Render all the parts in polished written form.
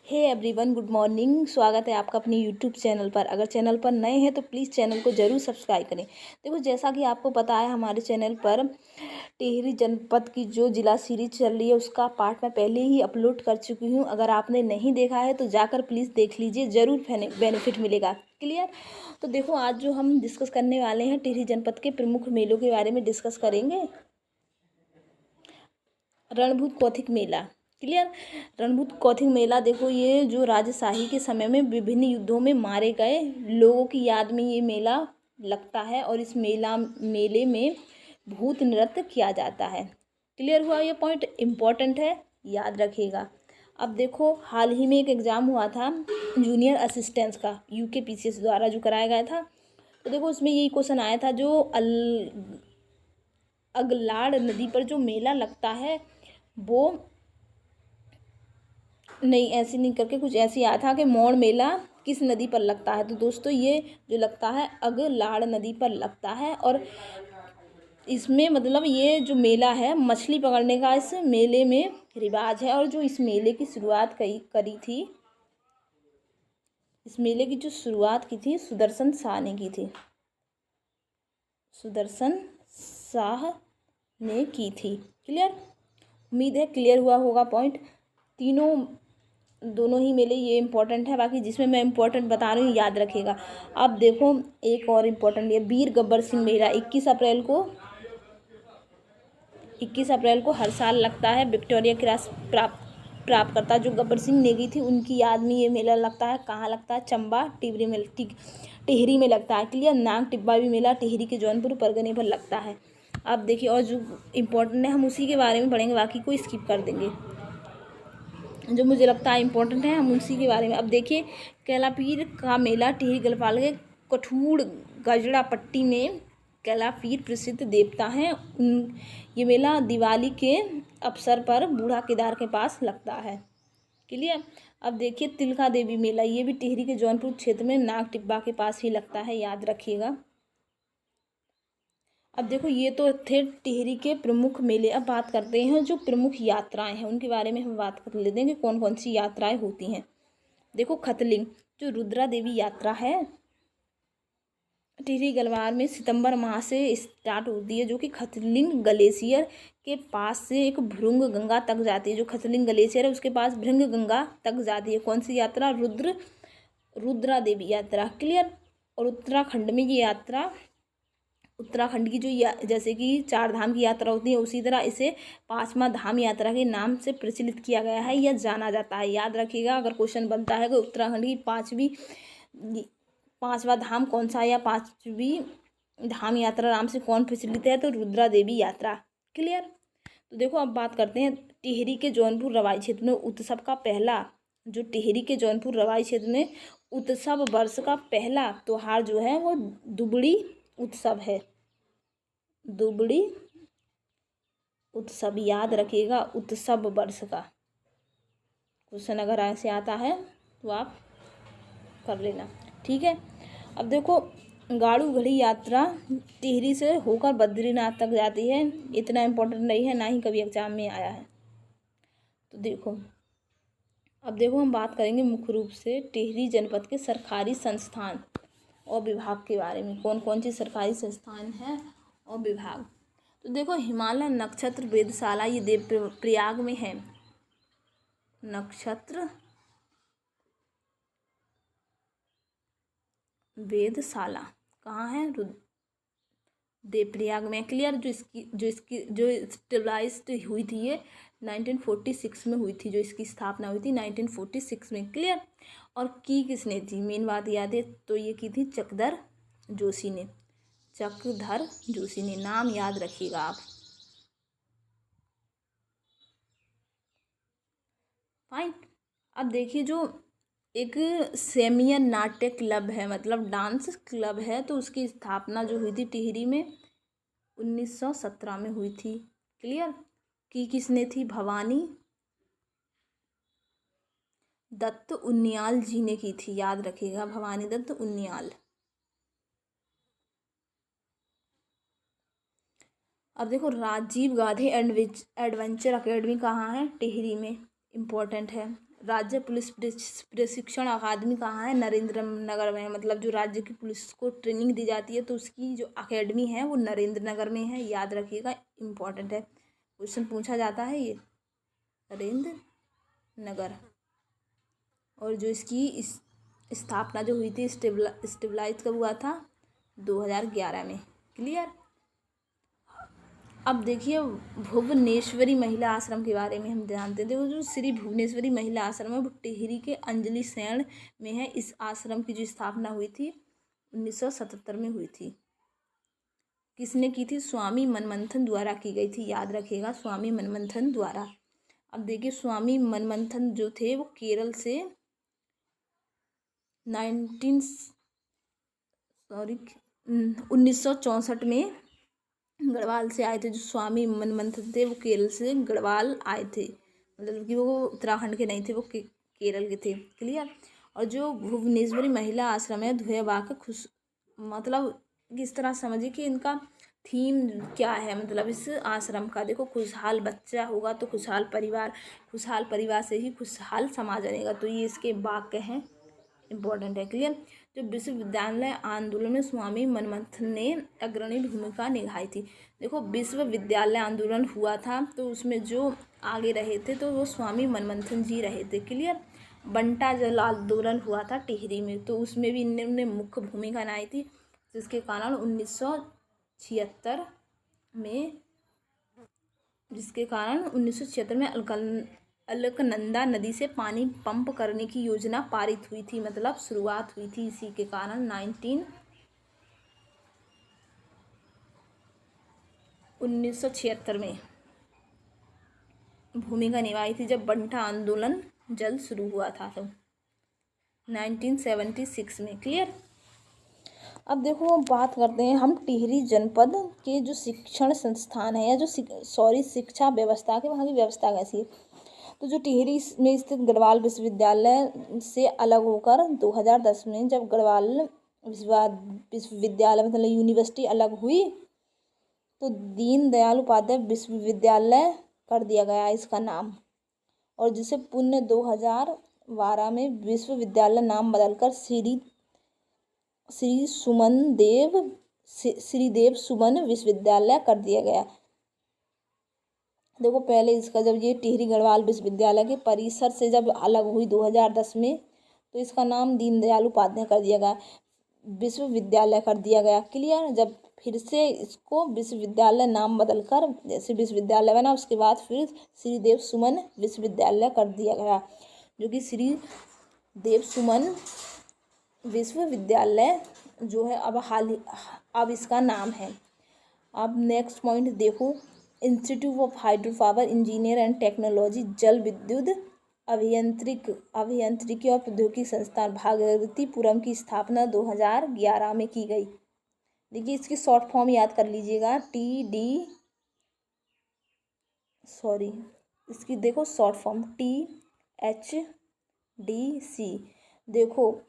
Hey everyone, good morning. स्वागत है आपका अपने यूट्यूब चैनल पर। अगर चैनल पर नए हैं तो प्लीज़ चैनल को ज़रूर सब्सक्राइब करें। देखो, जैसा कि आपको पता है, हमारे चैनल पर टिहरी जनपद की जो जिला सीरीज चल रही है उसका पार्ट मैं पहले ही अपलोड कर चुकी हूँ। अगर आपने नहीं देखा है तो जाकर प्लीज़ देख लीजिए, ज़रूर बेनिफिट मिलेगा। क्लियर। तो देखो, आज जो हम डिस्कस करने वाले हैं टिहरी जनपद के प्रमुख मेलों के बारे में डिस्कस करेंगे। रणभूत कौथिग मेला। क्लियर। रणभूत कौथिग मेला, देखो, ये जो राजशाही के समय में विभिन्न युद्धों में मारे गए लोगों की याद में ये मेला लगता है और इस मेले में भूत नृत्य किया जाता है। क्लियर हुआ? ये पॉइंट इम्पोर्टेंट है, याद रखिएगा। अब देखो, हाल ही में एक एग्ज़ाम हुआ था जूनियर असिस्टेंट्स का, UKPCS द्वारा जो कराया गया था। तो देखो, उसमें यही क्वेश्चन आया था, जो अगलाड़ नदी पर जो मेला लगता है वो नहीं, ऐसे नहीं करके कुछ ऐसे आया था कि मोड़ मेला किस नदी पर लगता है। तो दोस्तों, ये जो लगता है अगलाड़ नदी पर लगता है और इसमें मतलब ये जो मेला है मछली पकड़ने का इस मेले में रिवाज है। और जो इस मेले की शुरुआत करी थी, इस मेले की जो शुरुआत की थी सुदर्शन शाह ने की थी। सुदर्शन शाह ने की थी। क्लियर। उम्मीद है क्लियर हुआ होगा पॉइंट। दोनों ही मेले ये इम्पोर्टेंट है, बाकी जिसमें मैं इम्पोर्टेंट बता रही हूँ याद रखिएगा। अब देखो, एक और इम्पोर्टेंट ये वीर गब्बर सिंह मेला 21 अप्रैल को हर साल लगता है। विक्टोरिया क्रॉस प्राप्त करता जो गब्बर सिंह नेगी थी उनकी याद में ये मेला लगता है। कहाँ लगता है? चंबा टिहरी में लगता है। क्लियर। नाग टिब्बा भी मेला टिहरी के जौनपुर परगने पर लगता है। अब देखिए, और जो इम्पोर्टेंट है हम उसी के बारे में पढ़ेंगे, बाकी को स्किप कर देंगे। जो मुझे लगता है इम्पोर्टेंट है हम उसी के बारे में। अब देखिए, कैलापीर का मेला टिहरी गढ़पाल के कठूड़ गजड़ा पट्टी में कैलापीर प्रसिद्ध देवता हैं। ये मेला दिवाली के अवसर पर बूढ़ा केदार के पास लगता है। क्लियर। अब देखिए, तिलका देवी मेला, ये भी टिहरी के जौनपुर क्षेत्र में नाग टिब्बा के पास ही लगता है, याद रखिएगा। अब देखो, ये तो थे टिहरी के प्रमुख मेले। अब बात करते हैं जो प्रमुख यात्राएं हैं उनके बारे में हम बात कर लेते हैं कि कौन कौन सी यात्राएं होती हैं। देखो, खतलिंग जो रुद्रा देवी यात्रा है टिहरी गलवार में सितंबर माह से स्टार्ट होती है, जो कि खतलिंग ग्लेशियर के पास से एक भृंग गंगा तक जाती है। जो खतलिंग ग्लेशियर है उसके पास भृंग गंगा तक जाती है। कौन सी यात्रा? रुद्रा देवी यात्रा। क्लियर। और उत्तराखंड में ये यात्रा, उत्तराखंड की जो जैसे कि 4 धाम की यात्रा होती है उसी तरह इसे 5वां धाम यात्रा के नाम से प्रचलित किया गया है या जाना जाता है। याद रखिएगा, अगर क्वेश्चन बनता है कि उत्तराखंड की 5वां धाम कौन सा है या 5वीं धाम यात्रा नाम से कौन प्रचलित है, तो रुद्रा देवी यात्रा। क्लियर। तो देखो, अब बात करते हैं टिहरी के जौनपुर रवाई क्षेत्र में उत्सव का पहला, जो टिहरी के जौनपुर रवाई क्षेत्र में उत्सव वर्ष का पहला त्योहार जो है वो दुबड़ी उत्सव है। दुबड़ी उत्सव, याद रखिएगा, उत्सव वर्ष का। क्वेश्चन अगर ऐसे आता है तो आप कर लेना। ठीक है। अब देखो, गाड़ू घड़ी यात्रा टिहरी से होकर बद्रीनाथ तक जाती है। इतना इम्पोर्टेंट नहीं है, ना ही कभी एग्जाम में आया है। तो देखो, अब देखो, हम बात करेंगे मुख्य रूप से टिहरी जनपद के सरकारी संस्थान और विभाग के बारे में। कौन कौन सी सरकारी संस्थान हैं और विभाग। तो देखो, हिमालय नक्षत्र वेधशाला, ये देवप्रयाग में है। नक्षत्र वेधशाला कहाँ है? देवप्रयाग में। क्लियर। जो स्टेबलाइज हुई थी ये 1946 में हुई थी। जो इसकी स्थापना हुई थी 1946 में। क्लियर। और किसने थी? मेन बात याद है तो ये की थी चक्रधर जोशी ने। चक्रधर जोशी ने, नाम याद रखिएगा आप। फाइन। अब देखिए, जो एक सेमियन नाट्य क्लब है, मतलब डांस क्लब है, तो उसकी स्थापना जो हुई थी टिहरी में 1917 में हुई थी। क्लियर। किसने थी? भवानी दत्त उनियाल जी ने की थी, याद रखिएगा, भवानी दत्त उनियाल। अब देखो, राजीव गांधी एडवेंचर अकेडमी कहाँ है? टिहरी में। इम्पोर्टेंट है। राज्य पुलिस प्रशिक्षण अकादमी कहाँ है? नरेंद्र नगर में है। मतलब जो राज्य की पुलिस को ट्रेनिंग दी जाती है तो उसकी जो अकेडमी है वो नरेंद्र नगर में है, याद रखिएगा, इम्पोर्टेंट है, क्वेश्चन पूछा जाता है ये, नरेंद्र नगर। और जो इसकी स्थापना जो हुई थी, स्टेबलाइज कब हुआ था? 2011 में। क्लियर। अब देखिए भुवनेश्वरी महिला आश्रम के बारे में हम जानते थे। वो जो श्री भुवनेश्वरी महिला आश्रम है वो टिहरी के अंजलि सैण में है। इस आश्रम की जो स्थापना हुई थी 1977 में हुई थी। किसने की थी? स्वामी मनमंथन द्वारा की गई थी, याद रखिएगा, स्वामी मनमंथन द्वारा। अब देखिए स्वामी मनमंथन जो थे वो केरल से 1964 में गढ़वाल से आए थे। जो स्वामी मनमंथन थे वो केरल से गढ़वाल आए थे, मतलब कि वो उत्तराखंड के नहीं थे, वो केरल के थे। क्लियर। और जो भुवनेश्वरी महिला आश्रम है धुएबाक मतलब किस तरह समझिए कि इनका थीम क्या है, मतलब इस आश्रम का। देखो खुशहाल बच्चा होगा तो खुशहाल परिवार से ही खुशहाल समाज बनेगा, तो ये इसके वाक्य हैं, इम्पोर्टेंट है। क्लियर। जो विश्वविद्यालय आंदोलन में स्वामी मनमंथन ने अग्रणी भूमिका निभाई थी। देखो विश्वविद्यालय आंदोलन हुआ था तो उसमें जो आगे रहे थे तो वो स्वामी मनमंथन जी रहे थे। क्लियर। बंटा जल आंदोलन हुआ था टिहरी में, तो उसमें भी इन्होंने मुख्य भूमिका निभाई थी, जिसके कारण 1976 में अलकनंदा नदी से पानी पंप करने की योजना पारित हुई थी, मतलब शुरुआत हुई थी इसी के कारण 1976 में भूमिका निभाई थी, जब बंटा आंदोलन जल शुरू हुआ था तो 1976 में। क्लियर। अब देखो बात करते हैं हम टिहरी जनपद के जो शिक्षण संस्थान है या जो शिक्षा व्यवस्था के, वहाँ की व्यवस्था कैसी है। तो जो टिहरी में स्थित गढ़वाल विश्वविद्यालय से अलग होकर 2010 में जब गढ़वाल विश्वविद्यालय मतलब यूनिवर्सिटी अलग हुई तो दीनदयाल उपाध्याय विश्वविद्यालय कर दिया गया इसका नाम, और जिसे पुण्य 2012 में विश्वविद्यालय नाम बदलकर श्रीदेव सुमन विश्वविद्यालय कर दिया गया। देखो पहले इसका जब ये टिहरी गढ़वाल विश्वविद्यालय के परिसर से जब अलग हुई 2010 में तो इसका नाम दीनदयाल उपाध्याय कर दिया गया, विश्वविद्यालय कर दिया गया। क्लियर। जब फिर से इसको विश्वविद्यालय नाम बदलकर जैसे विश्वविद्यालय बना उसके बाद फिर श्रीदेव सुमन विश्वविद्यालय कर दिया गया, जो कि श्रीदेव सुमन विश्वविद्यालय जो है अब इसका नाम है। अब नेक्स्ट पॉइंट देखो, institute of hydro power engineer and technology जल विद्युत अभियांत्रिकी और प्रौद्योगिकी संस्थान भागीरथीपुरम की स्थापना 2011 में की गई। देखिए इसकी शॉर्ट फॉर्म याद कर लीजिएगा, इसकी देखो शॉर्ट फॉर्म THDC। देखो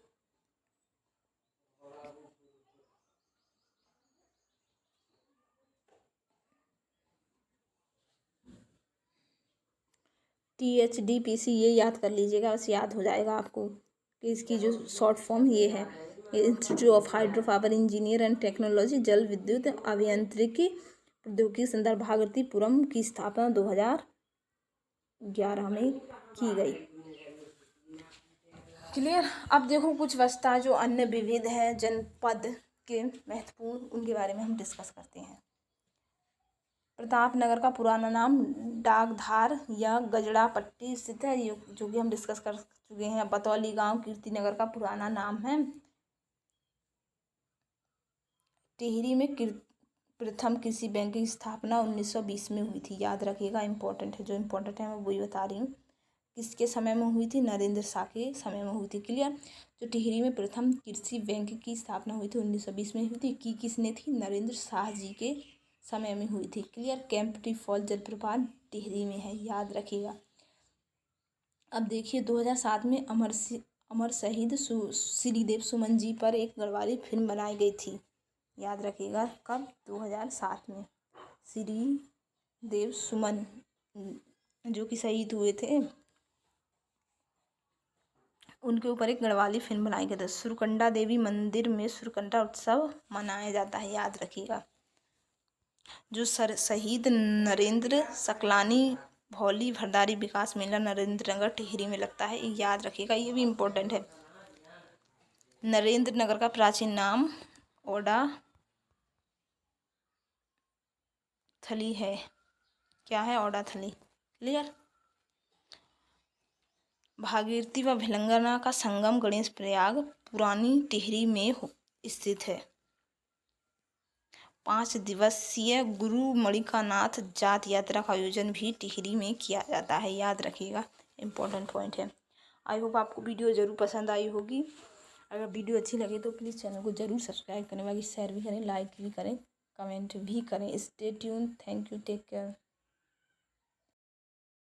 THDPC ये याद कर लीजिएगा, बस याद हो जाएगा आपको कि इसकी जो शॉर्ट फॉर्म ये है, institute of hydro power engineer and technology जल विद्युत अभियांत्रिकी प्रौद्योगिकी संदर्भ भागीरथीपुरम की स्थापना 2011 में की गई। क्लियर। अब देखो कुछ वस्ता जो अन्य विविध है जनपद के महत्वपूर्ण, उनके बारे में हम डिस्कस करते हैं। प्रतापनगर का पुराना नाम डाकधार या गजड़ा पट्टी स्थित है, जो कि हम डिस्कस कर चुके हैं। बतौली गांव कीर्तिनगर का पुराना नाम है। टिहरी में प्रथम कृषि बैंक की स्थापना 1920 में हुई थी, याद रखिएगा, इंपॉर्टेंट है, जो इम्पोर्टेंट है मैं वही बता रही हूँ। किसके समय में हुई थी? नरेंद्र शाह के समय में हुई थी। क्लियर। जो टिहरी में प्रथम कृषि बैंक की स्थापना हुई थी 1920 में हुई थी, किसने थी? नरेंद्र शाह जी के समय में हुई थी। क्लियर। कैंपटी फॉल जलप्रपात टिहरी में है, याद रखिएगा। अब देखिए 2007 में अमर शहीद श्रीदेव सुमन जी पर एक गढ़वाली फिल्म बनाई गई थी, याद रखिएगा, कब? 2007 में। श्रीदेव सुमन जो कि शहीद हुए थे उनके ऊपर एक गढ़वाली फिल्म बनाई गई थी। सुरकंडा देवी मंदिर में सुरकंडा उत्सव मनाया जाता है, याद रखिएगा। जो शहीद नरेंद्र सकलानी भौली भंडारी विकास मेला नरेंद्र नगर टिहरी में लगता है, याद रखिएगा, ये भी इम्पोर्टेंट है। नरेंद्र नगर का प्राचीन नाम ओडा थली है। क्या है? ओडा थली। क्लियर। भागीरथी व भिलंगना का संगम गणेश प्रयाग पुरानी टिहरी में स्थित है। 5 दिवसीय गुरु मणिकानाथ जात यात्रा का आयोजन भी टिहरी में किया जाता है, याद रखिएगा, इम्पोर्टेंट पॉइंट है। आई होप आपको वीडियो ज़रूर पसंद आई होगी। अगर वीडियो अच्छी लगे तो प्लीज़ चैनल को ज़रूर सब्सक्राइब करें, बाकी शेयर भी करें, लाइक भी करें, कमेंट भी करें। Stay tune. Thank you. Take care.